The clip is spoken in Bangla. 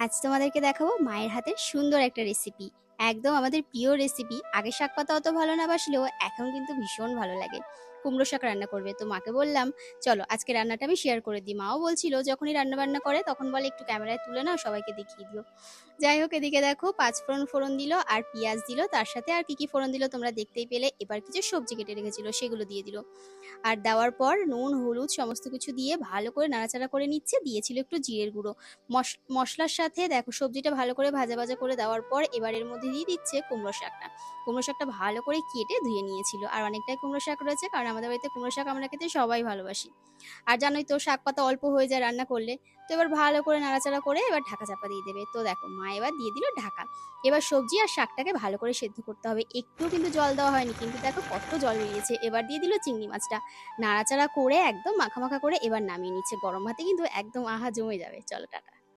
আজ তোমাদেরকে দেখাবো মায়ের হাতের সুন্দর একটা রেসিপি। একদম আমাদের প্রিয় রেসিপি। আগে শাক পাতা অত ভালো না বাসলেও এখন কিন্তু ভীষণ ভালো লাগে। কুমড়ো শাক রান্না করবে, তো মাকে বললাম চলো আজকে রান্নাটা আমি শেয়ার করে দিই। মাও বলছিল যখনই রান্না বান্না করে তখন বলে একটু ক্যামেরায় তুলে নাও, সবাইকে দেখিয়ে দিও। যাই হোক, এদিকে দেখো পাঁচফোড়ন ফোড়ন দিল আর পেঁয়াজ দিল, তার সাথে আর কি কি ফোড়ন দিল তোমরা দেখতেই পেলে। এবার কিছু সবজি কেটে রেখেছিল সেগুলো দিয়ে দিল। আর দেওয়ার পর নুন হলুদ সমস্ত কিছু দিয়ে ভালো করে নাড়াচাড়া করে নিচ্ছে, দিয়েছিল একটু জিরের গুঁড়ো। মশলার সাথে দেখো সবজিটা ভালো করে ভাজা ভাজা করে দেওয়ার পর এবার এর মধ্যে দিয়ে দিচ্ছে কুমড়ো শাকটা। কুমড়ো শাকটা ভালো করে কেটে ধুয়ে নিয়েছিল, আর অনেকটাই কুমড়ো শাক রয়েছে কারণ আমাদের বাড়িতে কুমড়ো শাক আমরা খেতে সবাই ভালোবাসি। আর জানোই তো শাক পাতা অল্প হয়ে যায় রান্না করলে। তো এবার ভালো করে নাড়াচাড়া করে এবার ঢাকা চাপা দিয়ে দেবে। তো দেখো মা এবার দিয়ে দিল ঢাকা। এবার সবজি আর শাকটাকে ভালো করে সেদ্ধ করতে হবে, একটুও কিন্তু জল দেওয়া হয়নি, কিন্তু দেখো কত জল বেরিয়েছে। এবার দিয়ে দিল চিংড়ি মাছটা। নাড়াচাড়া করে একদম মাখা মাখা করে এবার নামিয়ে নিচ্ছে। গরম ভাতে কিন্তু একদম আহা জমে যাবে। চলো টাটা।